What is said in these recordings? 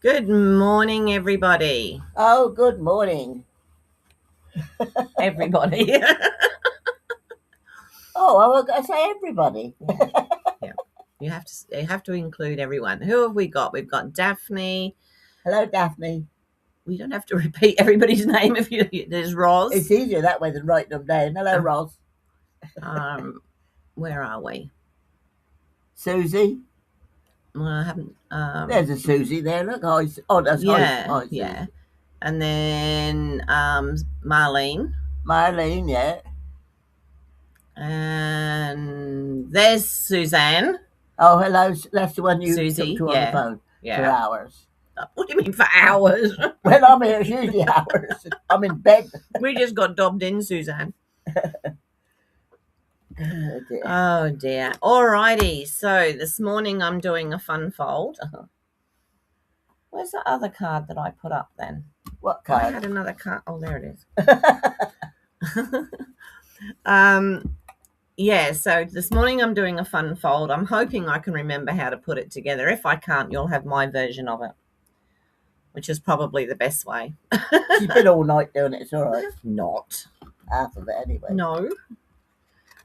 Good morning, everybody. Oh, good morning. Everybody. Oh, I was going to say everybody. Yeah. You have to include everyone. Who have we got? We've got Daphne. Hello, Daphne. We don't have to repeat everybody's name if there's It's Roz. easier that way than writing them down. Hello, Uh, Ross. where are we? Susie. Well, I haven't. There's a Susie there. Look, hi. Oh, that's hi, Yeah, hi, yeah. Susie. And then Marlene. Marlene, yeah. And there's Suzanne. Oh, hello. That's the one you talk Susie. to on the Yeah, phone for yeah. hours. What do you mean for hours? When I'm here, it's usually hours. I'm in bed. We just got dobbed in, Suzanne. Oh, dear. Oh dear. Alrighty. So this morning I'm doing a fun fold. Where's the other card that I put up then? What I card? had another card. Oh, there it is. Yeah, so this morning I'm doing a fun fold. I'm hoping I can remember how to put it together. If I can't, you'll have my version of it, which is probably the best way. She's been all night doing it. It's all right. Not. Half of it anyway. No.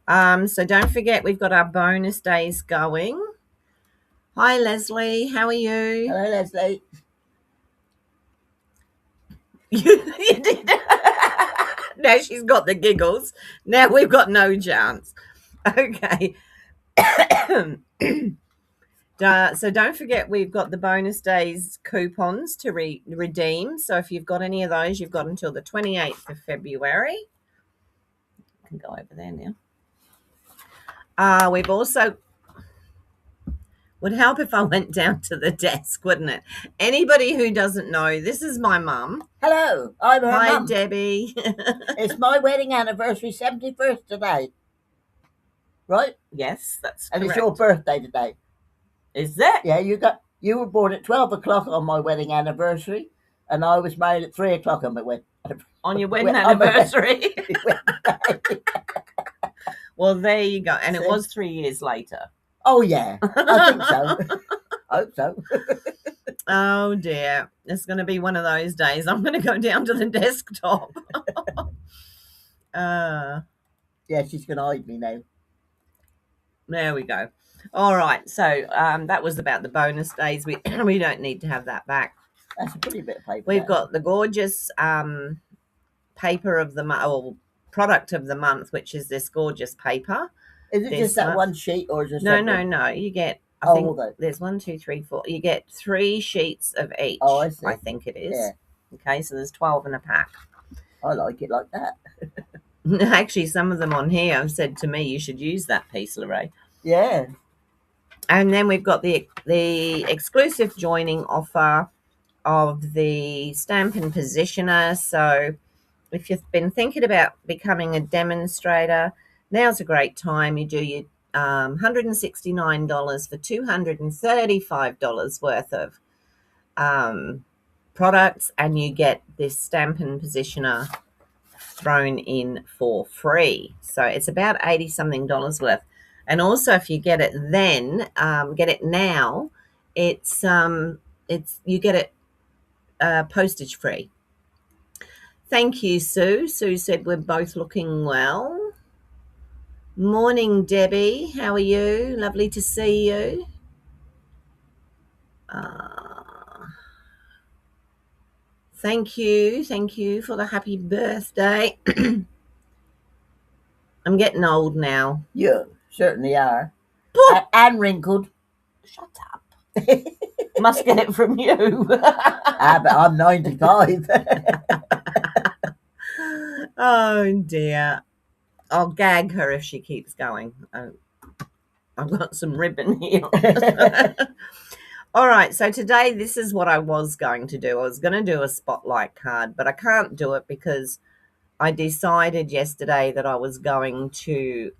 So don't forget we've got our bonus days going. Hi Leslie, how are you? Hello, Leslie. You did. Now she's got the giggles. Now we've got no chance. Okay. So don't forget we've got the bonus days coupons to redeem. So if you've got any of those, you've got until the 28th of February. I can go over there now. We've also... Would help if I went down to the desk, wouldn't it? Anybody who doesn't know, this is my mum. Hello, I'm her Hi, mum. Debbie. It's my wedding anniversary, 71st today. Right? Yes, that's And correct. it's your birthday today. Is that? Yeah, you were born at 12 o'clock on my wedding anniversary, and I was married at 3 o'clock on my wedding. On your wedding anniversary? Well, there you go. And it was 3 years later. Oh, yeah. I think so. Hope so. Oh, dear. It's going to be one of those days. I'm going to go down to the desktop. Yeah, she's going to hide me now. There we go. All right. So that was about the bonus days. We don't need to have that back. That's a pretty bit of paper. We've got the gorgeous paper of the month, or product of the month, which is this gorgeous paper. Is it just that one sheet, or is it No. You get, I think there's 1, 2, 3, 4. You get 3 sheets of each. Oh, I see. I think it is. Yeah. Okay, so there's 12 in a pack. I like it like that. Actually, some of them on here have said to me, you should use that piece, Lorraine. Yeah. And then we've got the exclusive joining offer of the Stampin' Positioner. So if you've been thinking about becoming a demonstrator, now's a great time. You do your $169 for $235 worth of products, and you get this Stampin' Positioner thrown in for free. So it's about $80 something worth. And also, if you get it then, get it now, it's you get it postage free. Thank you, Sue. Sue said we're both looking well. Morning, Debbie. How are you? Lovely to see you. Thank you for the happy birthday. I'm getting old now. You certainly are. And wrinkled. Shut up. Must get it from you. But I'm 95. Oh, dear. I'll gag her if she keeps going. I've got some ribbon here. All right, so today this is what I was going to do. I was going to do a spotlight card, but I can't do it because I decided yesterday that I was going to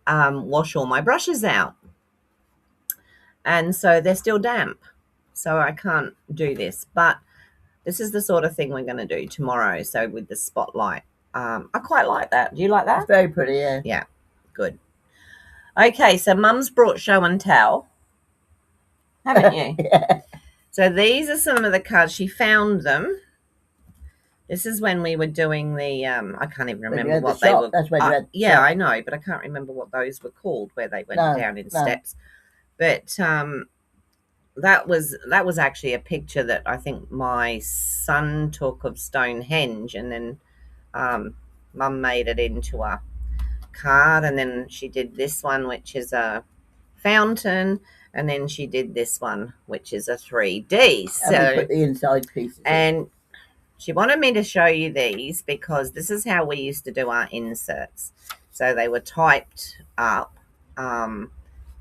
wash all my brushes out. And so they're still damp, so I can't do this. But this is the sort of thing we're going to do tomorrow. So with the spotlight, I quite like that. Do you like that? It's very pretty, yeah. Yeah, good. Okay, so Mum's brought show and tell. haven't you? Yeah. So these are some of the cards. She found them. This is when we were doing the, I can't even When you remember had the what they shop, were. that's when you had the Yeah, shop. I know, but I can't remember what those were called, where they went No, down in no. steps. But that was actually a picture that I think my son took of Stonehenge, and then Mum made it into a card, and then she did this one, which is a fountain, and then she did this one, which is a 3D. And we So, put the inside pieces in. and she wanted me to show you these because this is how we used to do our inserts. So they were typed up and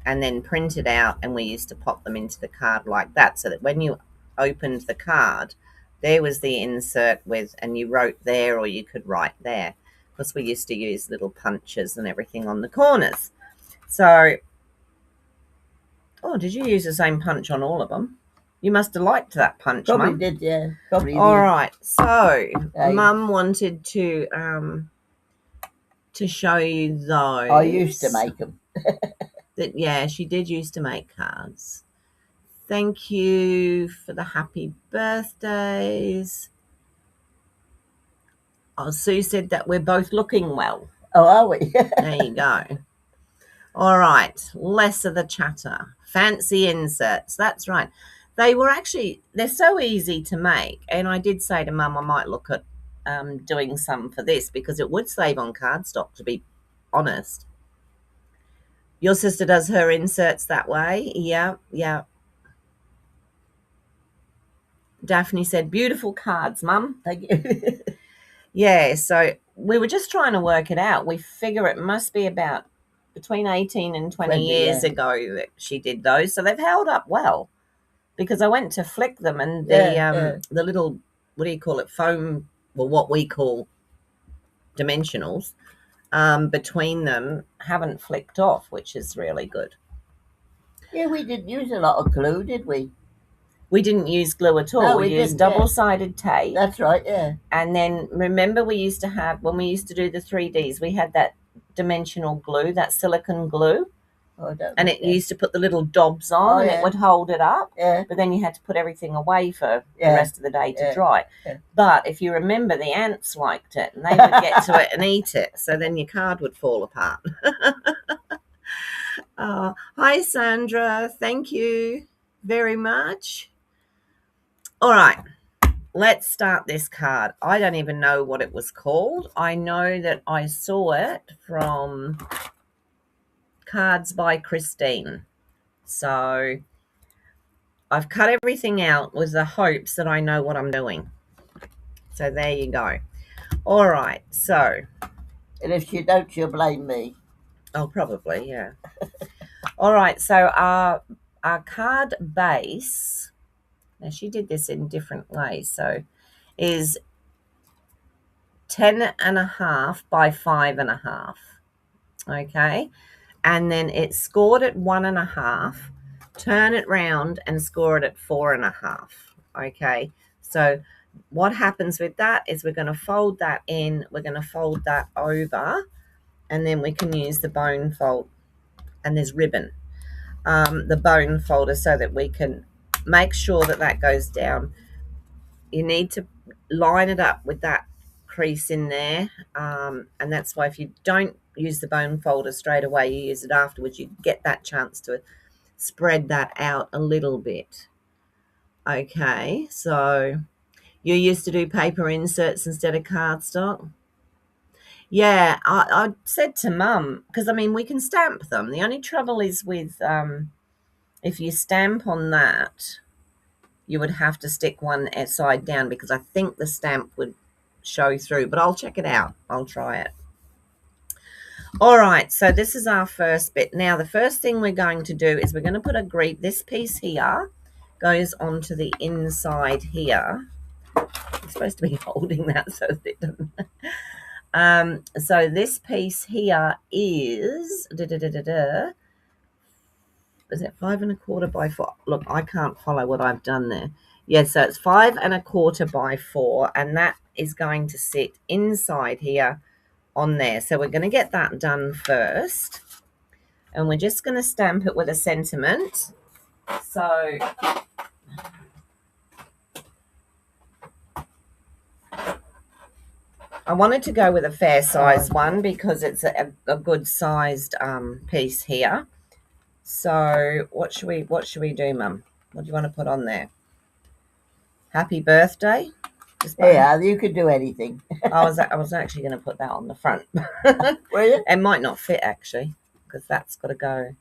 then printed out, and we used to pop them into the card like that, so that when you opened the card, there was the insert with, and you wrote there or you could write there, because we used to use little punches and everything on the corners. So, oh, did you use the same punch on all of them? You must have liked that punch, Probably Mum. did, yeah. Probably All did. right, so Hey. Mum wanted to show you those. I used to make them. Yeah, she did used to make cards. Thank you for the happy birthdays. Oh, Sue said that we're both looking well. Oh, are we? There you go. All right, less of the chatter. Fancy inserts, that's right. They're so easy to make. And I did say to Mum I might look at doing some for this, because it would save on cardstock, to be honest. Your sister does her inserts that way? Yeah. Daphne said, beautiful cards, Mum. Thank you. Yeah, so we were just trying to work it out. We figure it must be about between 18 and 20 years ago that she did those. So they've held up well, because I went to flick them, and the little, what do you call it, foam, well, what we call dimensionals, between them haven't flicked off, which is really good. Yeah, we didn't use a lot of glue, did we? We didn't use glue at all. No, we used double-sided tape. That's right, yeah. And then remember, we used to have, when we used to do the 3Ds, we had that dimensional glue, that silicone glue. Oh, I don't and it used to put the little dobs on, and it would hold it up. Yeah. But then you had to put everything away for the rest of the day to dry. Yeah. But if you remember, the ants liked it, and they would get to it and eat it. So then your card would fall apart. Oh, hi, Sandra. Thank you very much. All right. Let's start this card. I don't even know what it was called. I know that I saw it from Cards by Christine. So I've cut everything out with the hopes that I know what I'm doing. So there you go. All right. So. And if you don't, you'll blame me. Oh, probably, yeah. All right. So our card base, now she did this in different ways, so is 10.5 by 5.5. Okay. And then it's scored at 1.5, turn it round and score it at 4.5. Okay. So what happens with that is we're going to fold that in, we're going to fold that over, and then we can use the bone fold, and there's ribbon, the bone folder, so that we can make sure that that goes down. You need to line it up with that crease in there, and that's why if you don't use the bone folder straight away, you use it afterwards, you get that chance to spread that out a little bit. Okay, so you used to do paper inserts instead of cardstock? Yeah, I said to Mum, because I mean we can stamp them. The only trouble is with if you stamp on that, you would have to stick one side down, because I think the stamp would show through, but I'll check it out. I'll try it. All right, so this is our first bit. Now, the first thing we're going to do is we're going to put a grease. This piece here goes onto the inside here. I'm supposed to be holding that so that it doesn't. So this piece here is, is it 5.25 by 4? Look, I can't follow what I've done there. Yeah, so it's 5.25 by 4, and that is going to sit inside here on there. So we're going to get that done first, and we're just going to stamp it with a sentiment. So I wanted to go with a fair size one because it's a good sized piece here. So what should we do, Mum? What do you want to put on there? Happy birthday. Yeah, you could do anything. I was actually going to put that on the front. Were you? It might not fit actually because that's got to go.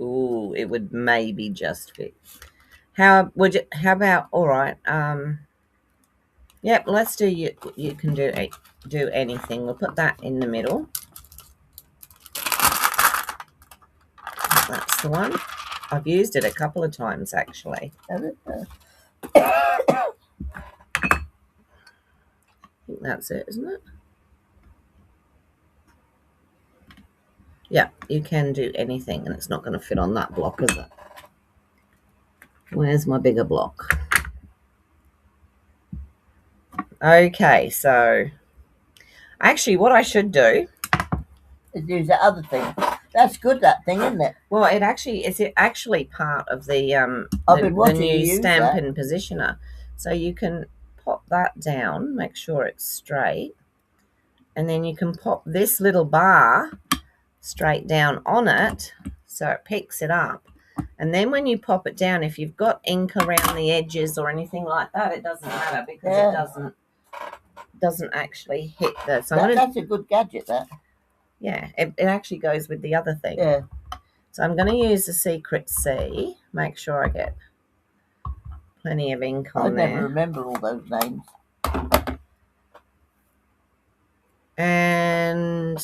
Ooh, it would maybe just fit. How about all right? Yep, let's do you can do anything. We'll put that in the middle. That's the one. I've used it a couple of times actually. I think that's it, isn't it? Yeah, you can do anything and it's not going to fit on that block, is it? Where's my bigger block? Okay, so actually what I should do is use that other thing. That's good, that thing, isn't it? Well, it's actually part of the new Stampin' Positioner. So you can pop that down, make sure it's straight, and then you can pop this little bar straight down on it so it picks it up. And then when you pop it down, if you've got ink around the edges or anything like that, it doesn't matter because it doesn't actually hit the... So that's a good gadget, that. Yeah, it actually goes with the other thing. Yeah. So I'm going to use the Secret C. Make sure I get plenty of ink on there. I never remember all those names. And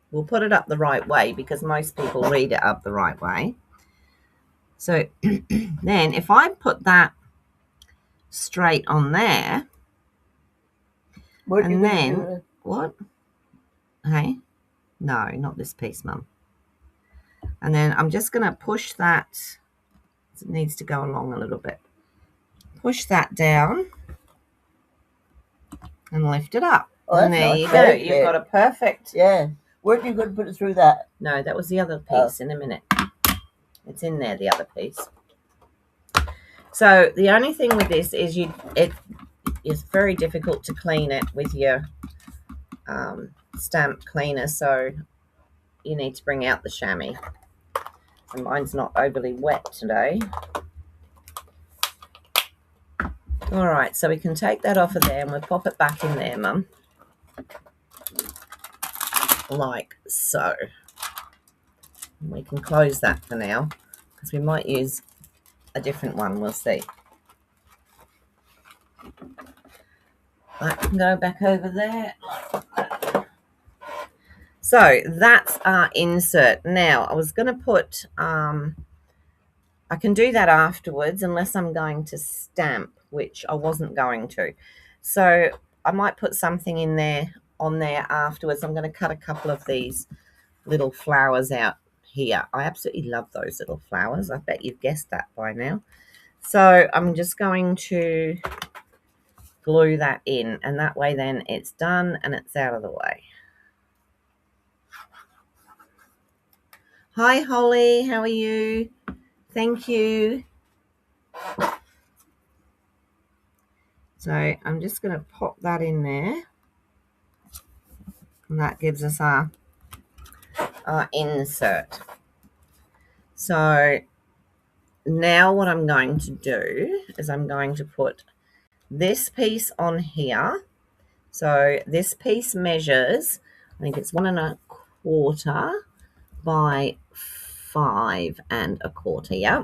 we'll put it up the right way because most people read it up the right way. So then if I put that straight on there, and then what? Hey? No, not this piece, Mum. And then I'm just going to push that. It needs to go along a little bit. Push that down and lift it up. Oh, and there you go. You've got a perfect... Yeah. Weren't you going to put it through that? No, that was the other piece in a minute. It's in there, the other piece. So the only thing with this is it is very difficult to clean it with your stamp cleaner. So you need to bring out the chamois. And mine's not overly wet today. All right, so we can take that off of there and we'll pop it back in there, Mum. Like so. And we can close that for now because we might use a different one. We'll see. That can go back over there. So that's our insert. Now I was going to put... I can do that afterwards unless I'm going to stamp, which I wasn't going to. So I might put something in there on there afterwards. I'm going to cut a couple of these little flowers out here. I absolutely love those little flowers. I bet you've guessed that by now. So I'm just going to glue that in, and that way then it's done and it's out of the way. Hi Holly, how are you? Thank you. So I'm just going to pop that in there. And that gives us our insert. So now what I'm going to do is I'm going to put this piece on here. So this piece measures, I think it's 1¼ by 5¼. Yeah.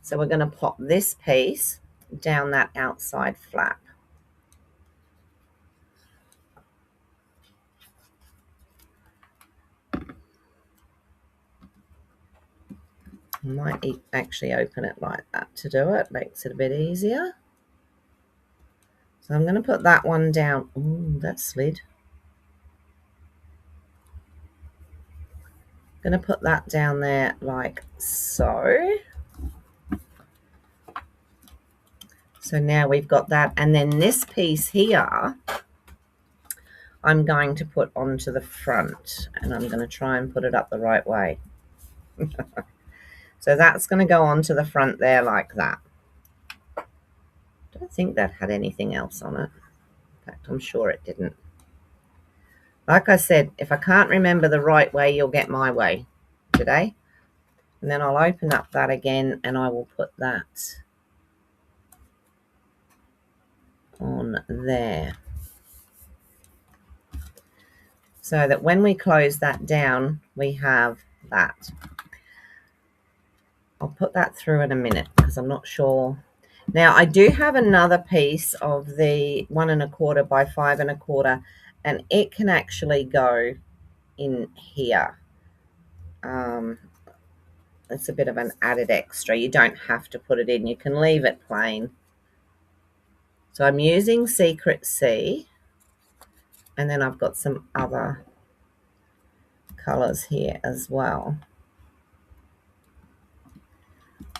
So we're going to pop this piece down that outside flap. I might actually open it like that to do it. Makes it a bit easier. So I'm going to put that one down. Ooh, that slid. I'm going to put that down there like so. So now we've got that. And then this piece here, I'm going to put onto the front. And I'm going to try and put it up the right way. So that's going to go onto the front there like that. I don't think that had anything else on it. In fact, I'm sure it didn't. Like I said, if I can't remember the right way, you'll get my way today. And then I'll open up that again and I will put that on there. So that when we close that down, we have that. I'll put that through in a minute because I'm not sure. Now I do have another piece of the 1 1/4 by 5 1/4, and it can actually go in here. It's a bit of an added extra. You don't have to put it in. You can leave it plain. So I'm using Secret C, and then I've got some other colors here as well.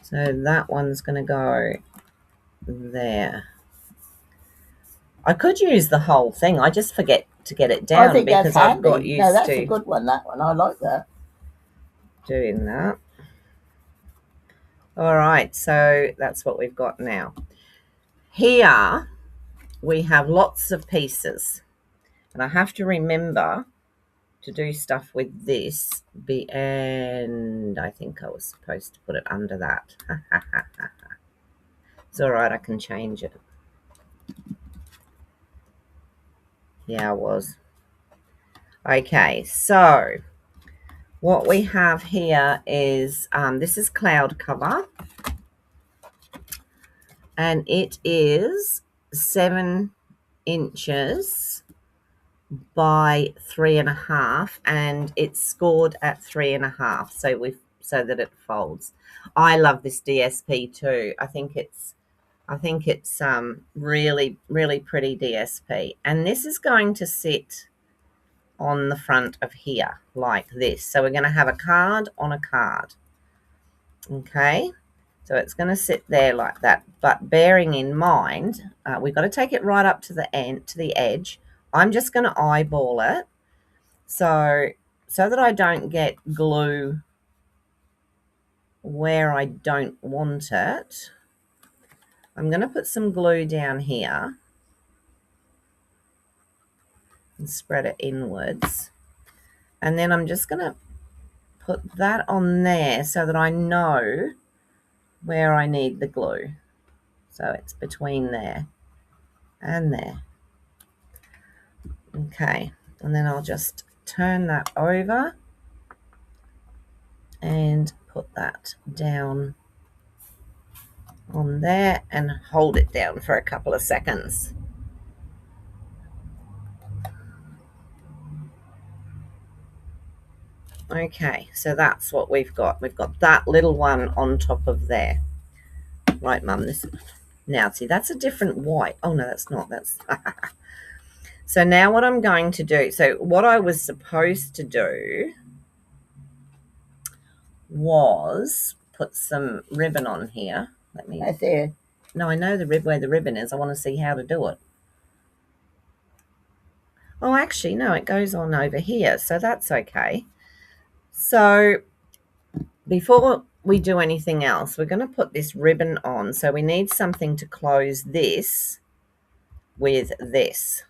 So that one's going to go there. I could use the whole thing. I just forget to get it down because I've got used to. No, that's a good one, that one. I like that. Doing that. All right, so that's what we've got now. Here we have lots of pieces, and I have to remember to do stuff with this, and I think I was supposed to put it under that. It's all right, I can change it. Yeah, I was. Okay, so what we have here is, this is cloud cover, and it is 7 inches by 3.5, and it's scored at 3.5, so that it folds. I love this DSP too. I think it's really, really pretty DSP, and this is going to sit on the front of here like this. So we're going to have a card on a card. Okay, so it's going to sit there like that, but bearing in mind, we've got to take it right up to the end, to the edge. I'm just going to eyeball it so that I don't get glue where I don't want it. I'm going to put some glue down here and spread it inwards, and then I'm just going to put that on there so that I know where I need the glue. So it's between there and there. Okay, and then I'll just turn that over and put that down on there and hold it down for a couple of seconds. Okay, so that's what we've got. We've got that little one on top of there. Right, Mum, this now see, that's a different white. Oh no, that's not. That's so now what I'm going to do, so what I was supposed to do was put some ribbon on here. Let me. That's there. No, I know where the ribbon is. I want to see how to do it. Oh, actually, no, it goes on over here, so that's okay. So before we do anything else, we're going to put this ribbon on. So we need something to close this with this.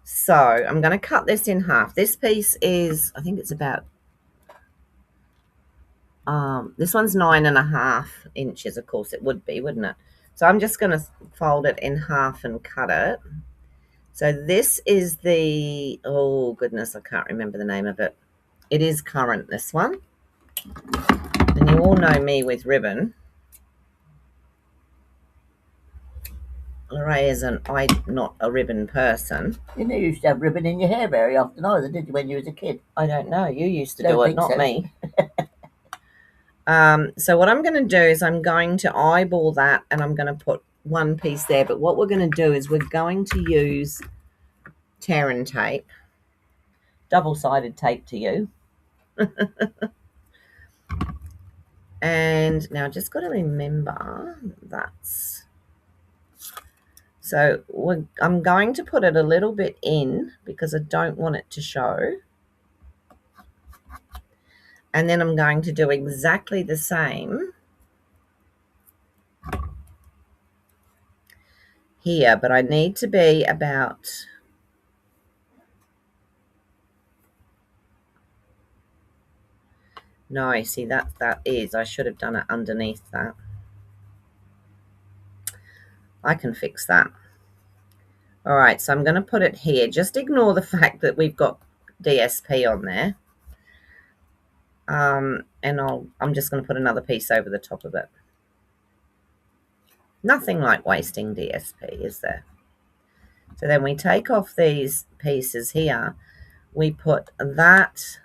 So I'm going to cut this in half. This piece is, I think it's about, this one's 9.5 inches. Of course it would be, wouldn't it? So I'm just going to fold it in half and cut it. So this is the, oh goodness, I can't remember the name of it. It is Current, this one. And you all know me with ribbon. Lorraine I'm not a ribbon person. You know, you used to have ribbon in your hair very often either, did you, when you was a kid? I don't know. You used to do it, not so. me. So what I'm going to do is I'm going to eyeball that, and I'm going to put one piece there. But what we're going to do is we're going to use tear and tape, double-sided tape to you. And now just got to remember that's, so I'm going to put it a little bit in because I don't want it to show. And then I'm going to do exactly the same here, but I need to be about, no, see that is, I should have done it underneath that. I can fix that. All right, so I'm going to put it here. Just ignore the fact that we've got DSP on there. And I'm just going to put another piece over the top of it. Nothing like wasting DSP, is there? So then we take off these pieces here. We put that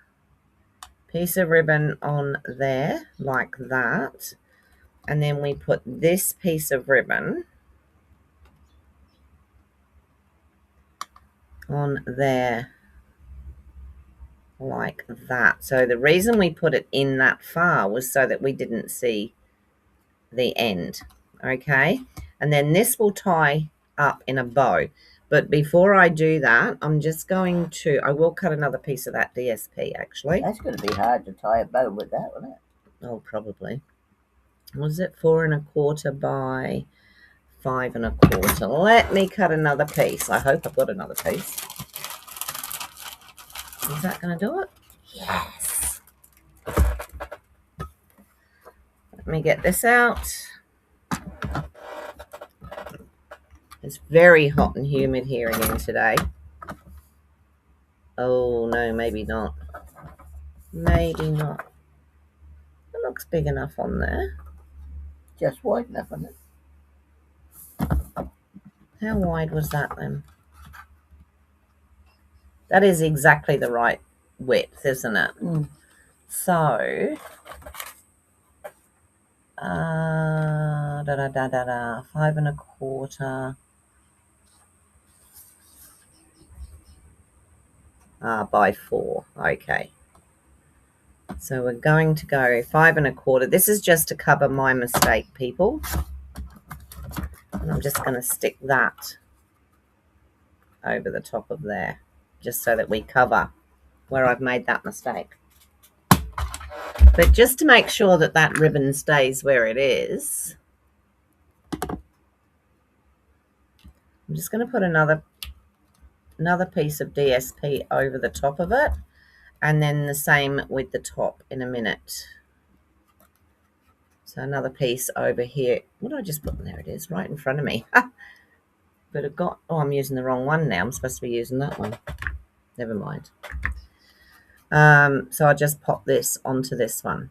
piece of ribbon on there like that. And then we put this piece of ribbon on there like that. So the reason we put it in that far was so that we didn't see the end. Okay, and then this will tie up in a bow. But before I do that, I'm just going to, I will cut another piece of that DSP actually. That's going to be hard to tie a bow with that, won't it? Oh, probably. Was it 4 1/4 by 5 1/4? Let me cut another piece. I hope I've got another piece. Is that going to do it? Yes. Let me get this out. It's very hot and humid here again today. Oh, no, maybe not. Maybe not. It looks big enough on there. Just wide enough, isn't it? How wide was that then? That is exactly the right width, isn't it? Mm. So, 5 1/4 by 4. Okay. So we're going to go 5 1/4. This is just to cover my mistake, people. And I'm just going to stick that over the top of there, just so that we cover where I've made that mistake. But just to make sure that that ribbon stays where it is, I'm just going to put another piece of DSP over the top of it, and then the same with the top in a minute. So another piece over here. What did I just put? There it is, right in front of me. But I've got, oh, I'm using the wrong one now. I'm supposed to be using that one. Never mind. So I'll just pop this onto this one.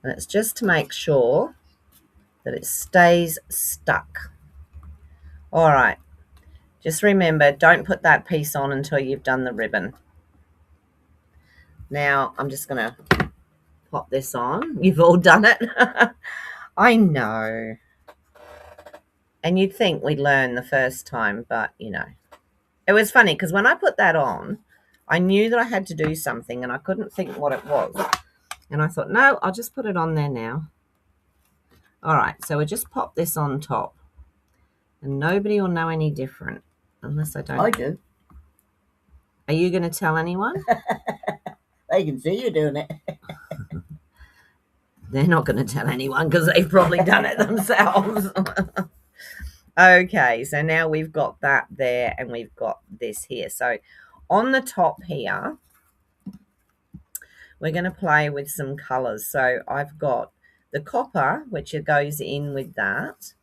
And it's just to make sure that it stays stuck. All right. Just remember, don't put that piece on until you've done the ribbon. Now, I'm just going to pop this on. You've all done it. I know. And you'd think we'd learn the first time, but, you know. It was funny because when I put that on, I knew that I had to do something and I couldn't think what it was. And I thought, no, I'll just put it on there now. All right, so we'll just pop this on top. And nobody will know any different unless I don't. I do. Are you going to tell anyone? They can see you doing it. They're not going to tell anyone because they've probably done it themselves. Okay, so now we've got that there and we've got this here. So on the top here, we're going to play with some colours. So I've got the copper, which goes in with that.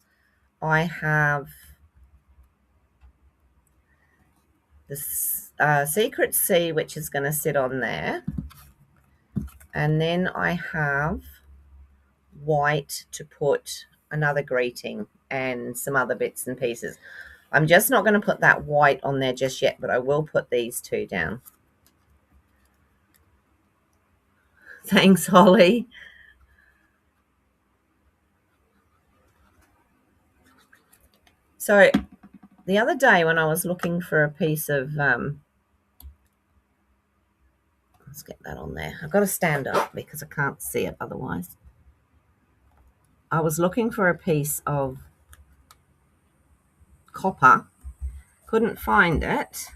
I have the Secret Sea, which is going to sit on there. And then I have white to put another greeting and some other bits and pieces. I'm just not going to put that white on there just yet, but I will put these two down. Thanks, Holly. So the other day when I was looking for a piece of, let's get that on there. I've got to stand up because I can't see it otherwise. I was looking for a piece of copper, couldn't find it.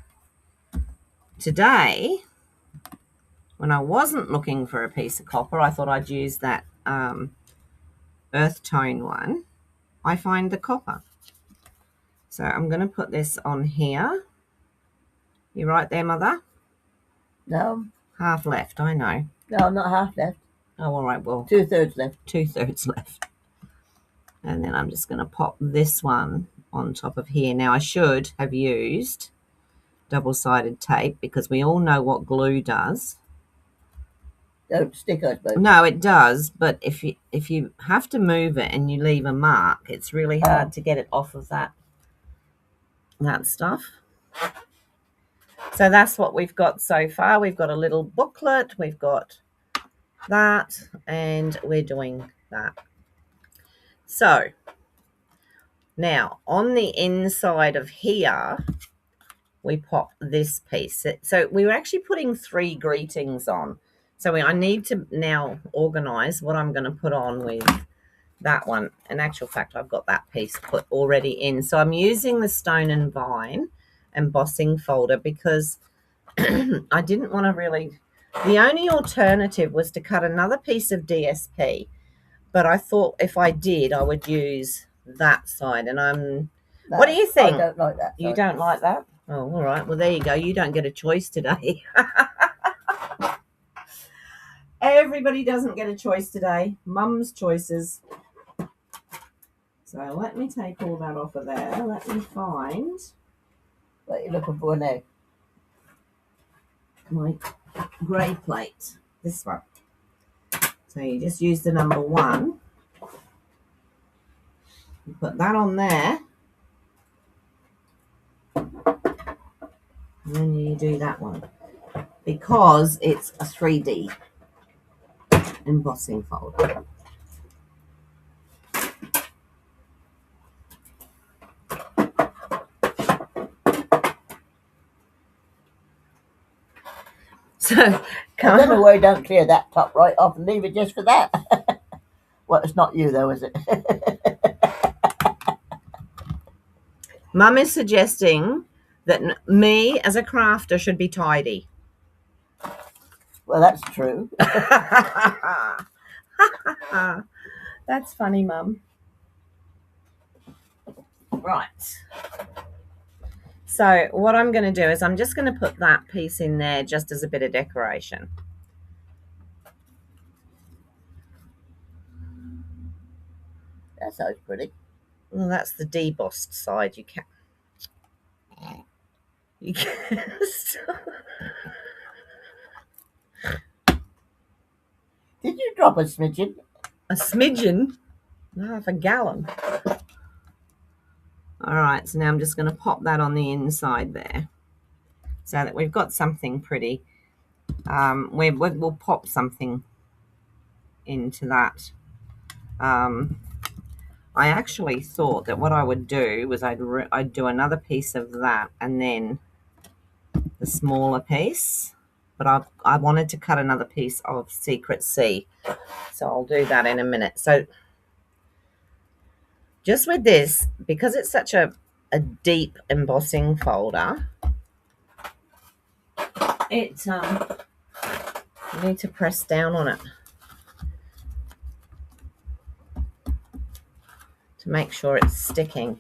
Today, when I wasn't looking for a piece of copper, I thought I'd use that earth tone one. I find the copper. So I'm going to put this on here. You right there, Mother? No. Half left, I know. No, not half left. Oh, all right, well. 2/3 left. 2/3 left. And then I'm just going to pop this one on top of here. Now, I should have used double-sided tape because we all know what glue does. Don't stick, I suppose. No, it does, but if you have to move it and you leave a mark, it's really hard to get it off of that stuff. So that's what we've got so far. We've got a little booklet, we've got that, and we're doing that. So now on the inside of here, we pop this piece. So we were actually putting 3 greetings on. So I need to now organize what I'm going to put on with that one. In actual fact, I've got that piece put already in. So I'm using the Stone and Vine embossing folder because I didn't want to really, the only alternative was to cut another piece of DSP, but I thought if I did, I would use that side. And what do you think? I don't like that. You don't like that? Oh, all right. Well, there you go. You don't get a choice today. Everybody doesn't get a choice today. Mum's choices. So let me take all that off of there. Let me find. What are you looking for now? My grey plate. This one. So you just use the number 1. You put that on there. And then you do that one. Because it's a 3D embossing folder. So I don't know why you don't clear that top right off and leave it just for that. Well, it's not you though, is it? Mum is suggesting that me as a crafter should be tidy. Well, that's true. That's funny, Mum. Right. So what I'm going to do is I'm just going to put that piece in there just as a bit of decoration. That sounds pretty. Well, that's the debossed side. You can't. Did you drop a smidgen? A smidgen? Half a gallon. All right, so now I'm just going to pop that on the inside there so that we've got something pretty. We'll pop something into that. I actually thought that what I would do was I'd do another piece of that and then the smaller piece, but I wanted to cut another piece of Secret Sea, so I'll do that in a minute. So just with this, because it's such a deep embossing folder, you need to press down on it to make sure it's sticking,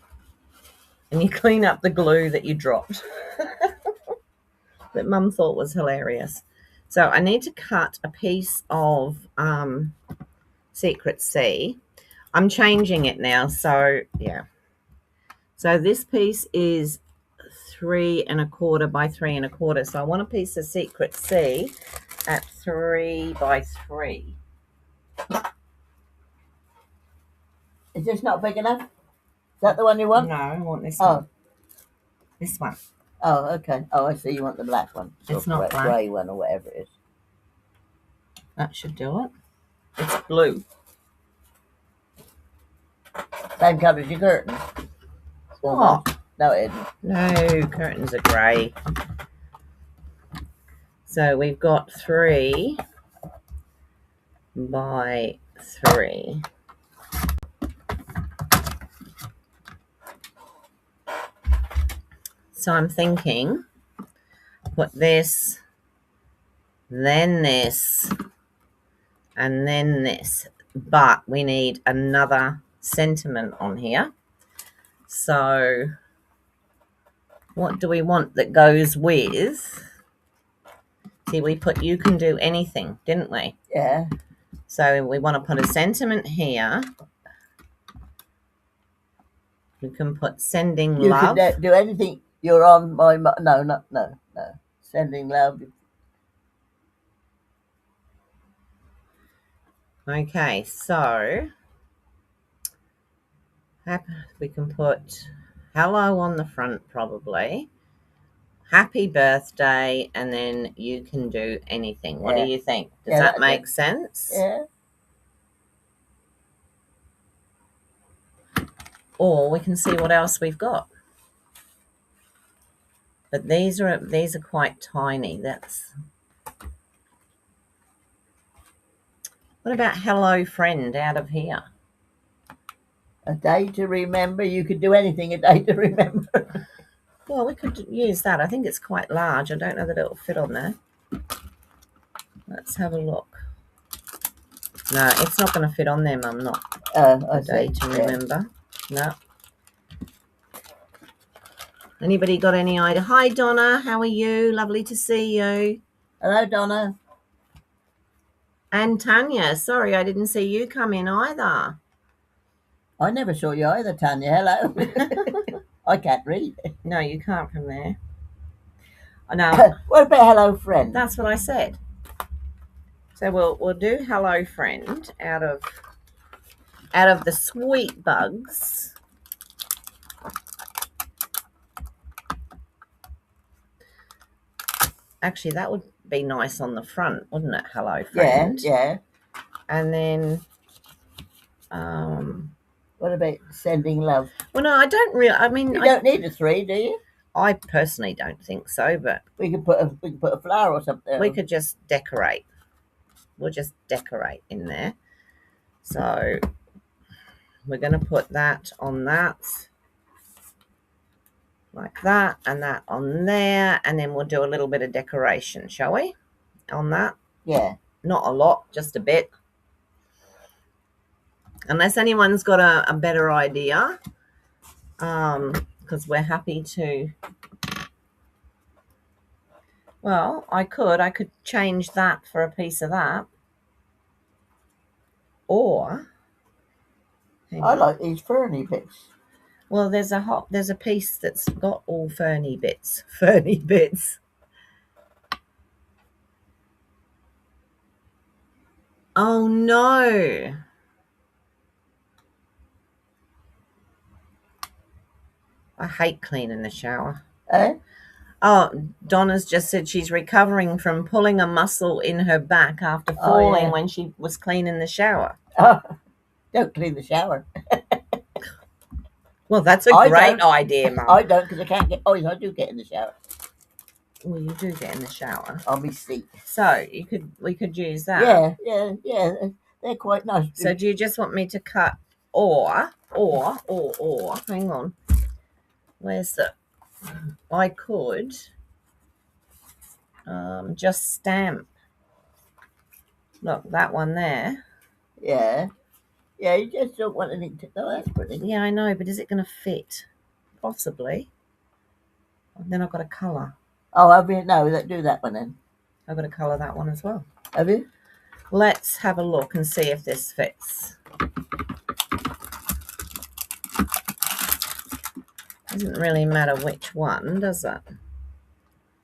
and you clean up the glue that you dropped that Mum thought was hilarious. So I need to cut a piece of Secret Sea. I'm changing it now, so yeah. So this piece is 3 1/4 by 3 1/4. So I want a piece of Secret Sea at 3 by 3. Is this not big enough? Is that the one you want? No, I want this one. This one. Oh, okay. Oh, I see. You want the black one. It's not black. Grey one or whatever it is. That should do it. It's blue. Same colour as your curtains. Oh. No, it isn't. No, curtains are grey. So we've got 3 by 3. So I'm thinking, put this then this, and then this. But we need another sentiment on here. So what do we want that goes with? See, we put you can do anything, didn't we? Yeah. So we want to put a sentiment here. We can put sending You love. can do anything. You're on my... No. Sending love. Okay, so we can put hello on the front probably. Happy birthday, and then you can do anything. What do you think? Does that make sense? Yeah. Or we can see what else we've got. But these are quite tiny. What about hello friend out of here? A day to remember. You could do anything a day to remember. Well, we could use that. I think it's quite large. I don't know that it'll fit on there. Let's have a look. No, it's not going to fit on there, Mum. Not a day to remember. No. Anybody got any idea? Hi, Donna. How are you? Lovely to see you. Hello, Donna. And Tanya. Sorry, I didn't see you come in either. I never saw you either, Tanya. Hello. I can't read. No, you can't from there. No. What about hello, friend? That's what I said. So we'll do hello, friend out of the sweet bugs. Actually, that would be nice on the front, wouldn't it? Hello, friend. Yeah. And then, what about sending love? Well, no, I don't really. I mean, you don't need a 3, do you? I personally don't think so, but we could put a flower or something. We could just decorate. We'll just decorate in there. So we're going to put that on that. Like that, and that on there, and then we'll do a little bit of decoration, shall we? On that? Yeah. Not a lot, just a bit. Unless anyone's got a better idea, because we're happy to. Well, I could change that for a piece of that. Or I like these ferny bits. Well, there's a piece that's got all ferny bits. Ferny bits. Oh no. I hate cleaning the shower. Eh? Oh, Donna's just said she's recovering from pulling a muscle in her back after falling when she was cleaning the shower. Oh, don't clean the shower. Well, that's a great idea, Mum. I don't, because I can't get... Oh, I do get in the shower. Well, you do get in the shower. On my seat. So we could use that. Yeah. They're quite nice. So do you just want me to cut or hang on. Where's the... I could just stamp. Look, that one there. Yeah. Yeah, you just don't want anything to... Oh, that's pretty. Yeah, I know, but is it going to fit? Possibly. Then I've got to colour. Oh, have you? No, do that one then. I've got to colour that one as well. Have you? Let's have a look and see if this fits. Doesn't really matter which one, does it?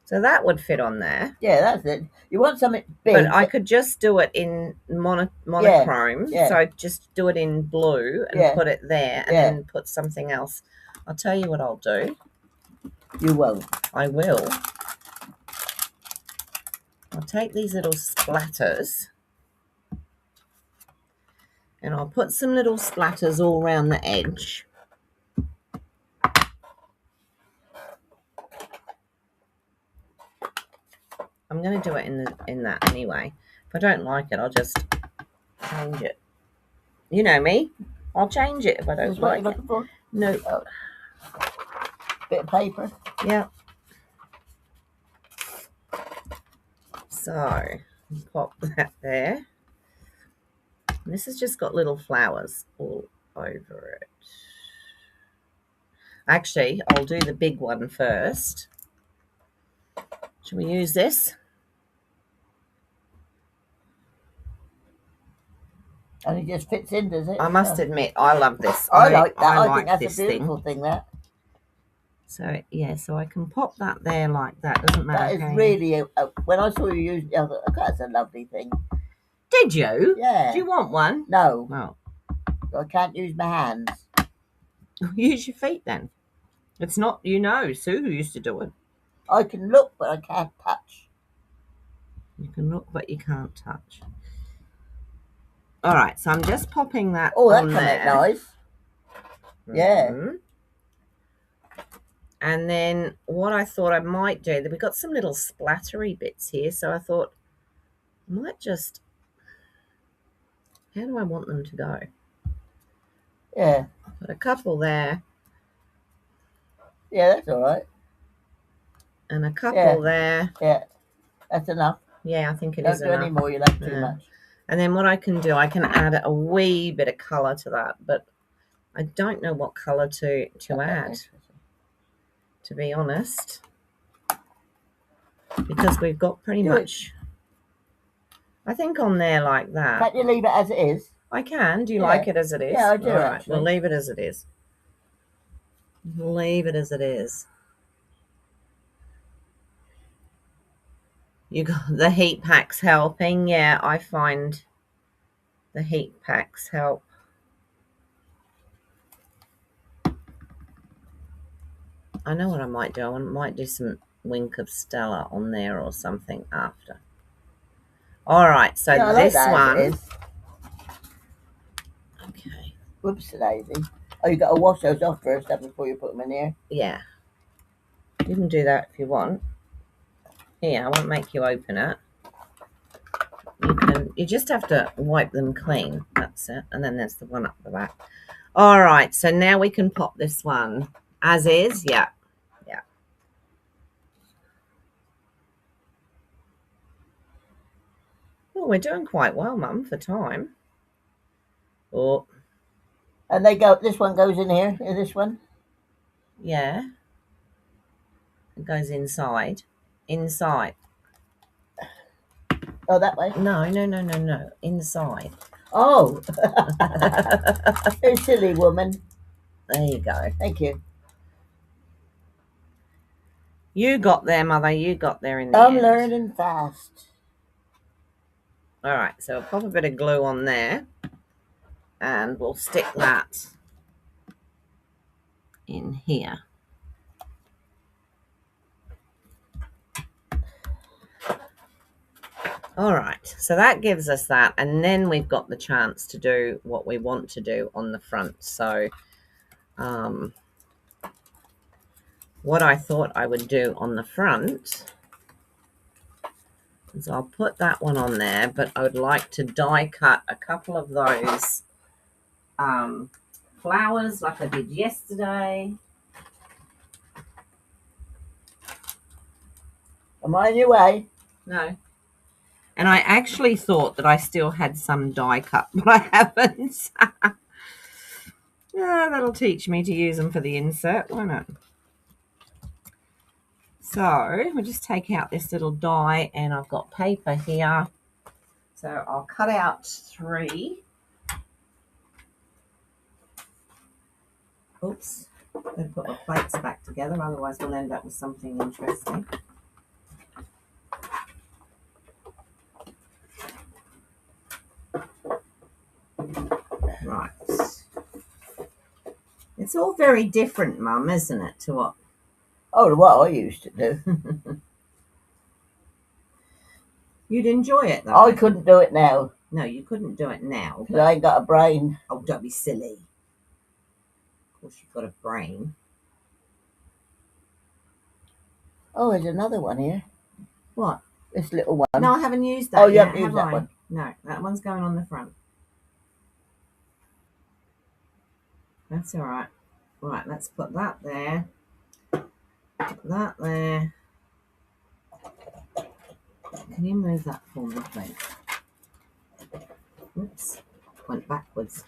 So that would fit on there. Yeah, that's it. You want something big. But I could just do it in monochrome. Yeah. So just do it in blue and put it there and then put something else. I'll tell you what I'll do. You won't. I will. I'll take these little splatters and I'll put some little splatters all around the edge. I'm going to do it in that anyway. If I don't like it, I'll just change it. You know me. I'll change it if I don't like it. For? No. Oh. Bit of paper. Yeah. So pop that there. And this has just got little flowers all over it. Actually, I'll do the big one first. Shall we use this? And it just fits in, does it? I must admit, I love this. I like that. I I like think that's this a beautiful thing. That. So yeah, so I can pop that there like that. Doesn't matter. That is really when I saw you using it, I thought, okay, that's a lovely thing. Did you? Yeah. Do you want one? No. No. I can't use my hands. Use your feet then. It's not, Sue used to do it. I can look, but I can't touch. You can look, but you can't touch. All right, so I'm just popping that Oh, that on come there. out nice. Yeah. Mm-hmm. And then what I thought I might do, we've got some little splattery bits here, so I thought I might just, how do I want them to go? Yeah. Put a couple there. Yeah, that's all right. And a couple there. Yeah, that's enough. Yeah, I think it Don't is do enough. any more, you'll have too much. And then what I can do, I can add a wee bit of colour to that, but I don't know what colour to add, to be honest, because we've got pretty much, I think on there like that. Can't you leave it as it is? I can. Do you like it as it is? Yeah, I do, All right, actually. we'll leave it as it is. Leave it as it is. You got the heat packs helping. Yeah, I find the heat packs help. I know what I might do. I might do some Wink of Stella on there or something after. All right, so Yeah, this like one. Okay. Whoops, daisy. Oh, you got to wash those off first, before you put them in here. Yeah. You can do that if you want. Here, I won't make you open it. You just have to wipe them clean. That's it. And then there's the one up the back. All right, so now we can pop this one as is. Yeah. Yeah. Oh, we're doing quite well, Mum, for time. Oh. And this one goes in here, this one? Yeah. It goes inside. Inside. Oh, that way? No. Inside. Oh. You silly woman. There you go. Thank you. You got there, Mother. You got there in the I'm end. learning fast. All right, so I'll pop a bit of glue on there, and we'll stick that in here. All right, so that gives us that, and then we've got the chance to do what we want to do on the front. So what I thought I would do on the front is I'll put that one on there, but I would like to die cut a couple of those flowers like I did yesterday. Am I in your way? No. And I actually thought that I still had some die cut, but I haven't. Yeah, that'll teach me to use them for the insert, won't it? So we'll just take out this little die, and I've got paper here. So I'll cut out 3. Oops. I'm going to put my plates back together, otherwise we'll end up with something interesting. Right. It's all very different, Mum, isn't it, to what? Oh, what I used to do. You'd enjoy it, though. I couldn't do it now. No, you couldn't do it now. Because I ain't got a brain. Oh, don't be silly. Of course you've got a brain. Oh, there's another one here. What? This little one. No, I haven't used that yet. Oh, you haven't have used that I? one? No, that one's going on the front. That's all right. Right, let's put that there. Put that there. Can you move that for me, please? Oops, went backwards.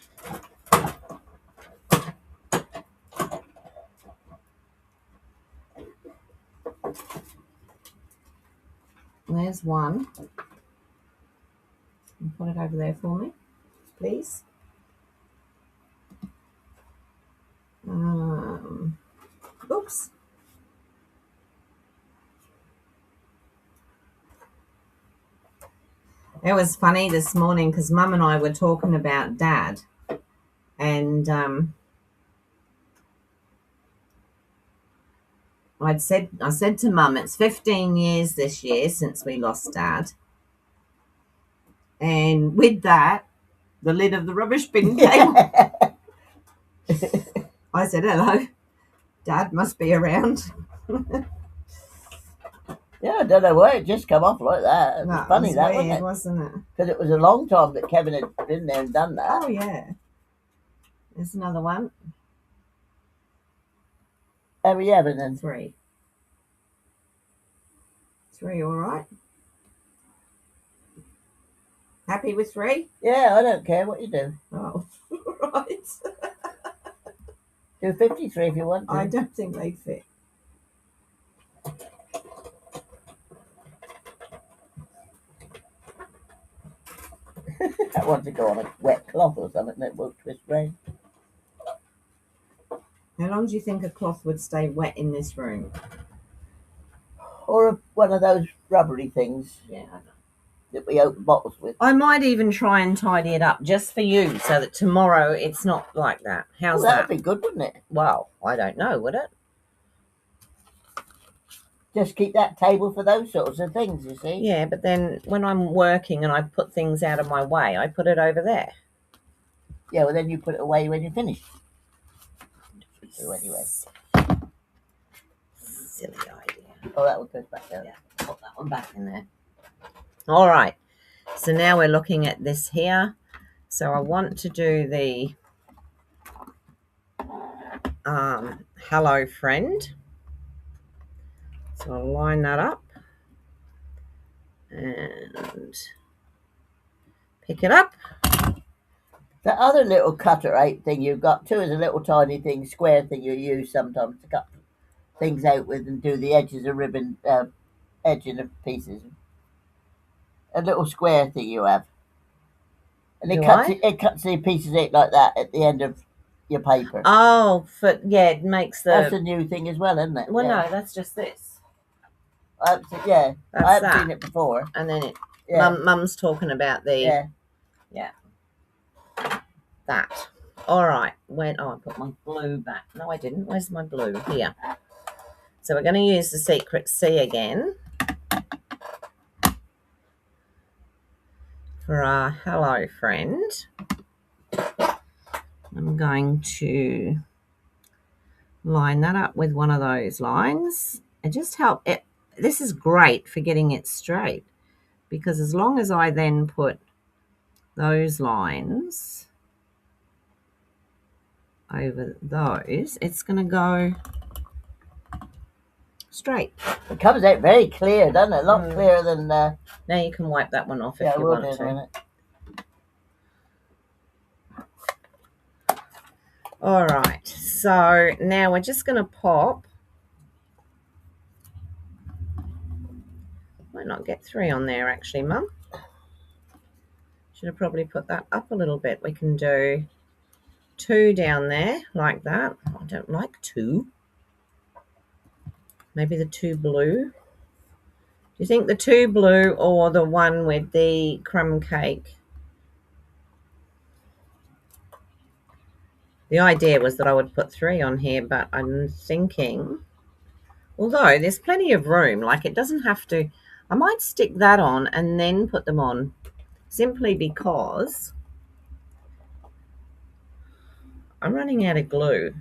There's one. Put it over there for me, please. Oops. It was funny this morning because Mum and I were talking about Dad, and I said to Mum, it's 15 years this year since we lost Dad, and with that, the lid of the rubbish bin came. I said, hello, Dad must be around. Yeah, I don't know why it just come off like that. It was funny, that weird, wasn't it? Because it was a long time that Kevin had been there and done that. Oh, yeah. There's another one. How are you having then? 3. 3, all right? Happy with 3? Yeah, I don't care what you do. Oh, right. Do 53 if you want to. I don't think they fit. I want to go on a wet cloth or something that won't twist rain. How long do you think a cloth would stay wet in this room? Or one of those rubbery things. Yeah, I know. That we open bottles with. I might even try and tidy it up just for you so that tomorrow it's not like that. How's that? That would be good, wouldn't it? Well, I don't know, would it? Just keep that table for those sorts of things, you see. Yeah, but then when I'm working and I put things out of my way, I put it over there. Yeah, well then you put it away when you finish. So anyway. Silly idea. Oh, that one goes back there. Yeah, put that one back in there. All right. So now we're looking at this here. So I want to do the hello friend. So I'll line that up and pick it up. The other little cutter 8 thing you've got too is a little tiny thing, square thing you use sometimes to cut things out with and do the edges of ribbon, edging of pieces. A little square thing you have. And it cuts the pieces out like that at the end of your paper. Oh, it makes the... That's a new thing as well, isn't it? Well, no, that's just this. I haven't seen it before. And then Mum's talking about the... Yeah. That. All right. I put my blue back. No, I didn't. Where's my blue? Here. So we're going to use the Secret C again for our hello friend. I'm going to line that up with one of those lines and just help it. This is great for getting it straight because as long as I then put those lines over those, it's going to go straight. It comes out very clear, doesn't it? A lot clearer than... Now you can wipe that one off if you want to. All right, so now we're just going to pop. Might not get 3 on there actually, Mum. Should have probably put that up a little bit. We can do 2 down there like that. I don't like 2. Maybe the 2 blue. Do you think the 2 blue or the one with the crumb cake? The idea was that I would put 3 on here, but I'm thinking, although there's plenty of room, like it doesn't have to, I might stick that on and then put them on simply because I'm running out of glue.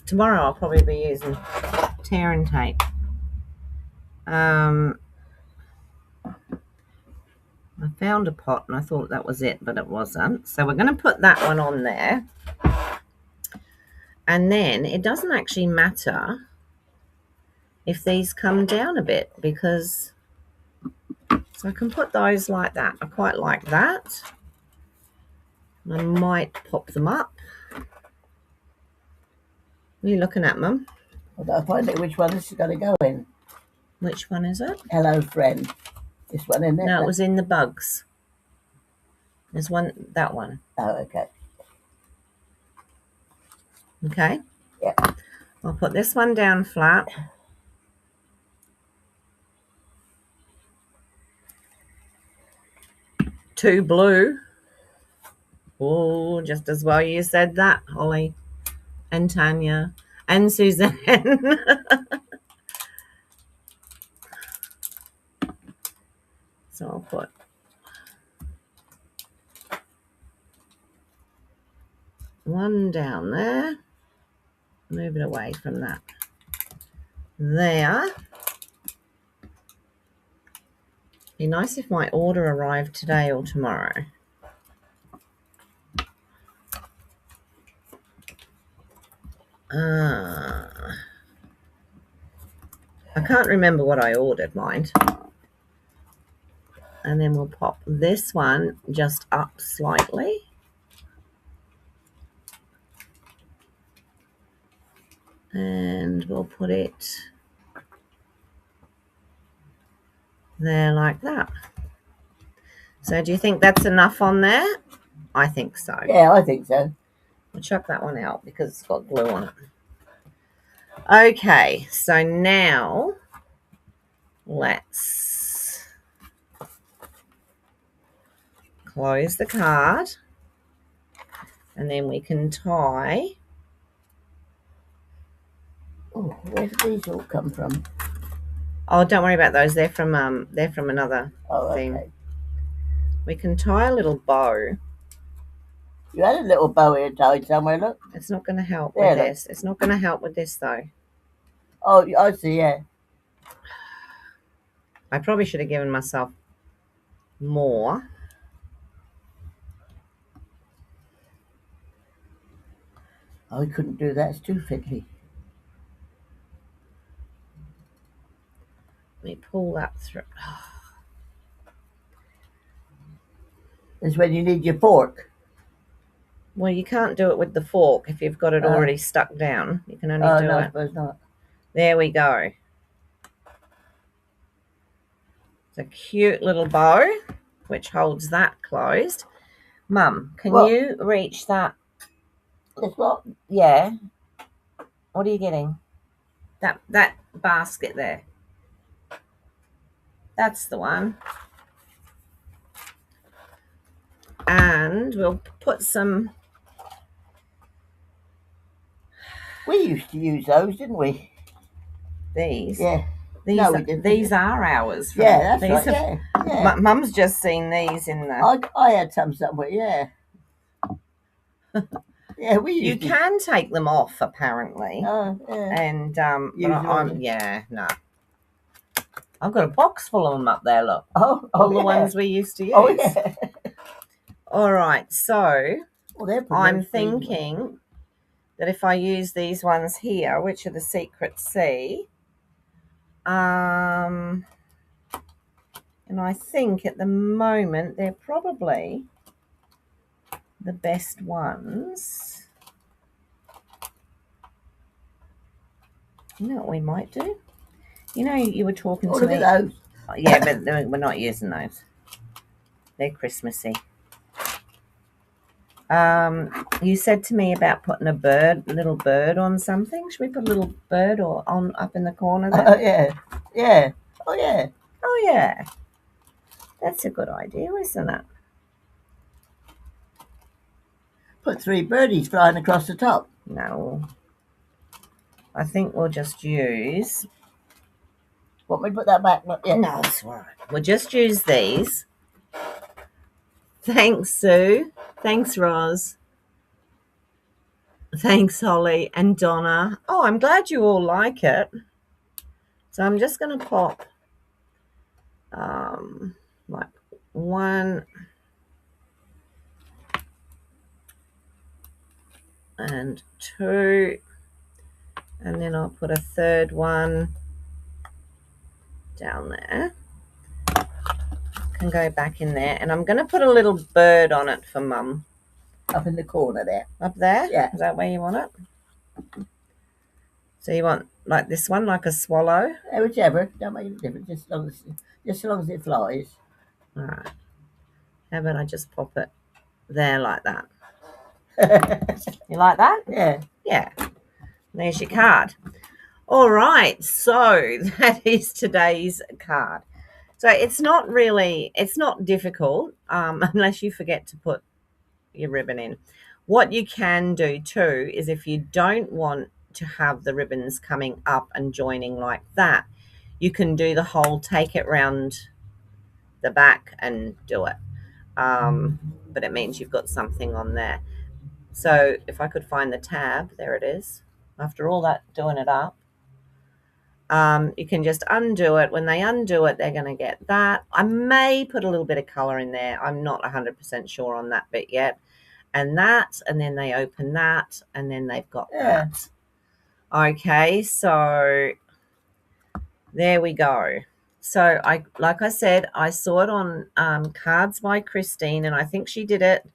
Tomorrow I'll probably be using tear and tape. I found a pot and I thought that was it, but it wasn't. So we're going to put that one on there. And then it doesn't actually matter if these come down a bit, because so I can put those like that. I quite like that. I might pop them up. What are you looking at, Mum? I've got to find out which one this is going to go in. Which one is it? Hello, friend. This one in there? No, it was in the bugs. There's one, that one. Oh, okay. Okay? Yeah. I'll put this one down flat. Two blue. Oh, just as well you said that, Holly and Tanya and Suzanne. So I'll put one down there. Move it away from that. There. Be nice if my order arrived today or tomorrow. I can't remember what I ordered, mind. And then we'll pop this one just up slightly. And we'll put it there like that. So do you think that's enough on there? I think so. Yeah, I think so. I'll chuck that one out because it's got glue on it. Okay, so now let's close the card and then we can tie. Oh, where did these all come from? Oh, don't worry about those. They're from another thing. Okay. We can tie a little bow. You had a little bow here tied somewhere, look. It's not going to help There, with look. this. It's not going to help with this though. Oh, I see, yeah. I probably should have given myself more. I couldn't do that. It's too fiddly. Let me pull that through. It's when you need your fork. Well, you can't do it with the fork if you've got it already stuck down. You can only do no, it. I suppose not. There we go. It's a cute little bow, which holds that closed. Mum, can you reach that? This what? Yeah. What are you getting? That basket there. That's the one. And we'll put some. We used to use those, didn't we? These. Yeah. These, no, we didn't. These are ours. Yeah, that's right. Yeah. Mum's just seen these in the. I had some somewhere. Yeah. Yeah, we used. You can take them off apparently. Oh, yeah. And yeah, no. I've got a box full of them up there. Look. All the ones we used to use. Oh yeah. All right, so I'm thinking that if I use these ones here, which are the Secret Sea, and I think at the moment they're probably the best ones. You know what we might do? You know, you were talking to me. Look at those. Yeah, but we're not using those. They're Christmassy. You said to me about putting a little bird on something. Should we put a little bird on up in the corner there? Oh yeah, yeah. Oh yeah. Oh yeah. That's a good idea, isn't it? Put 3 birdies flying across the top. No. I think we'll just use. Want me to put that back? Yeah. No, that's all right. We'll just use these. Thanks, Sue. Thanks, Roz. Thanks, Holly and Donna. Oh, I'm glad you all like it. So I'm just going to pop like 1 and 2, and then I'll put a third one down there. Can go back in there, and I'm going to put a little bird on it for Mum. Up in the corner there. Up there? Yeah. Is that where you want it? So you want like this one, like a swallow? Yeah, whichever. Don't make any difference. Just as long as it flies. All right. How about I just pop it there like that? You like that? Yeah. Yeah. There's your card. All right. So that is today's card. So it's not difficult unless you forget to put your ribbon in. What you can do too is if you don't want to have the ribbons coming up and joining like that, you can do the whole take it round the back and do it. But it means you've got something on there. So if I could find the tab, there it is. After all that doing it up, you can just undo it. When they undo it, they're going to get that. I may put a little bit of color in there. I'm not 100% sure on that bit yet. And that, and then they open that, and then they've got that. Okay, so there we go. So like I said, I saw it on Cards by Christine, and I think she did it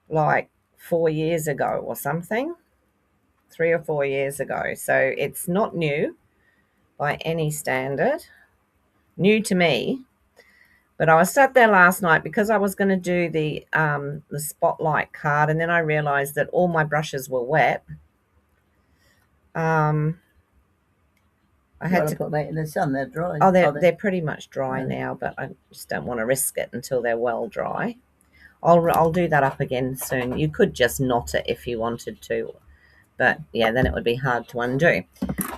like 4 years ago or something, 3 or 4 years ago. So it's not new by any standard, new to me. But I was sat there last night because I was going to do the spotlight card, and then I realized that all my brushes were wet. I had to put them out in the sun. They're dry. Oh, they're pretty much dry now, but I just don't want to risk it until they're well dry. I'll do that up again soon. You could just knot it if you wanted to, but yeah, then it would be hard to undo.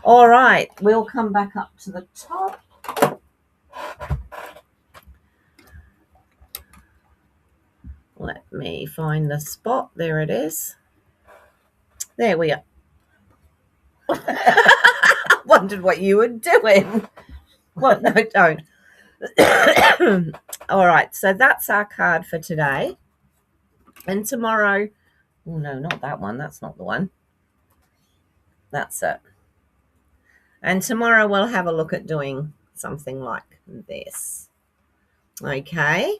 All right, we'll come back up to the top. Let me find the spot. There it is. There we are. Wondered what you were doing. Well, no, don't. All right, so that's our card for today. And tomorrow, oh no, not that one. That's not the one. That's it. And tomorrow we'll have a look at doing something like this. Okay.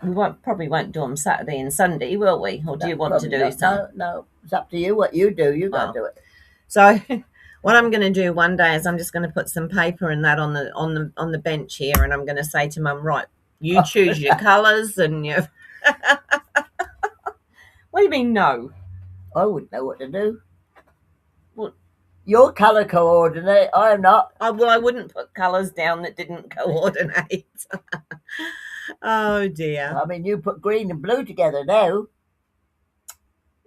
We probably won't do them Saturday and Sunday, will we? Or do you want to do some? No, it's up to you. What you do, you got to do it. So, what I'm going to do one day is I'm just going to put some paper and that on the bench here, and I'm going to say to Mum, right, you choose your colours and your. What do you mean no? I wouldn't know what to do. What? You're colour coordinate. I am not. Well, I wouldn't put colours down that didn't coordinate. Oh dear. I mean, you put green and blue together now.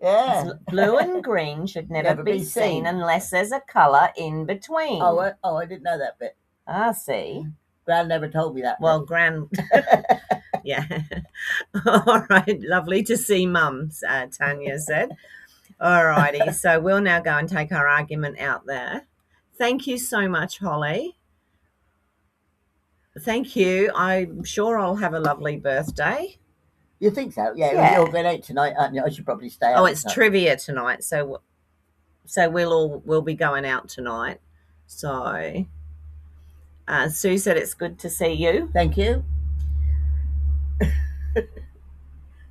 Yeah. Blue and green should never be seen unless there's a colour in between. Oh, I didn't know that bit. Ah, see. Gran never told me that. Well, Gran. Yeah. All right. Lovely to see Mum, Tanya said. All righty. So we'll now go and take our argument out there. Thank you so much, Holly. Thank you. I'm sure I'll have a lovely birthday. You think so? Yeah. You're going out tonight, aren't you? I should probably stay out. Oh, it's trivia tonight, so we'll be going out tonight. So Sue said it's good to see you. Thank you.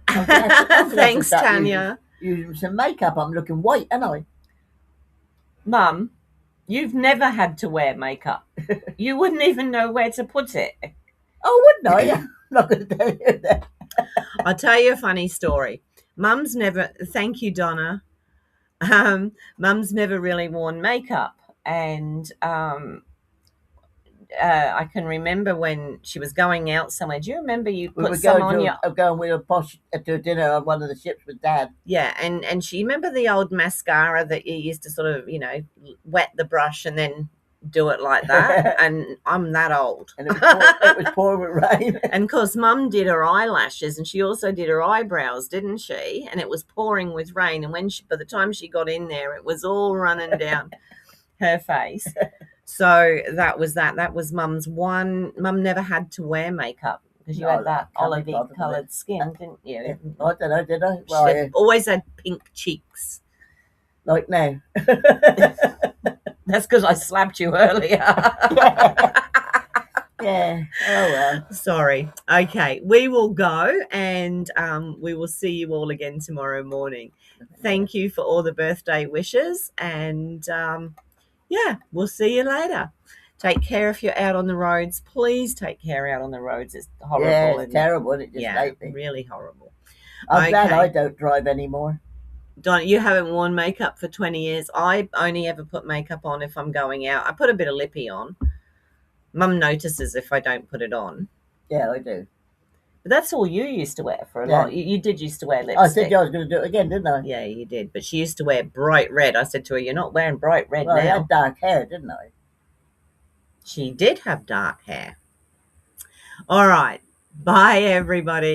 Thanks, Tanya. Using some makeup. I'm looking white, ain't I? Mum, you've never had to wear makeup. You wouldn't even know where to put it. Oh, wouldn't I? I'm not going to tell you that. I'll tell you a funny story. Mum's never, thank you, Donna. Mum's never really worn makeup. And I can remember when she was going out somewhere. Do you remember you put some on your... going with a posh to a dinner on one of the ships with Dad. Yeah, and she remember the old mascara that you used to sort of, wet the brush and then do it like that. And I'm that old. And it was pouring with rain. And of course, Mum did her eyelashes and she also did her eyebrows, didn't she? And it was pouring with rain. And by the time she got in there, it was all running down her face. So that was that. That was Mum's one. Mum never had to wear makeup because you had that olivey coloured skin, didn't you? I don't know, did I? Well, she always had pink cheeks. Like now. That's because I slapped you earlier. Yeah. Oh well. Sorry. Okay, we will go, and we will see you all again tomorrow morning. Thank you for all the birthday wishes, and yeah, we'll see you later. Take care if you're out on the roads. Please take care out on the roads. It's horrible. Yeah, it's Isn't it? terrible, isn't it, just Yeah, lately. really horrible. I'm glad I Okay. don't drive anymore. Don, you haven't worn makeup for 20 years. I only ever put makeup on if I'm going out. I put a bit of lippy on. Mum notices if I don't put it on. Yeah, I do. But that's all you used to wear for a Yeah. long. You did used to wear I said lipstick. I was going to do it again, didn't I? Yeah, you did. But she used to wear bright red. I said to her, "You're not wearing bright red Well, I now." had dark hair, didn't I? She did have dark hair. All right. Bye, everybody.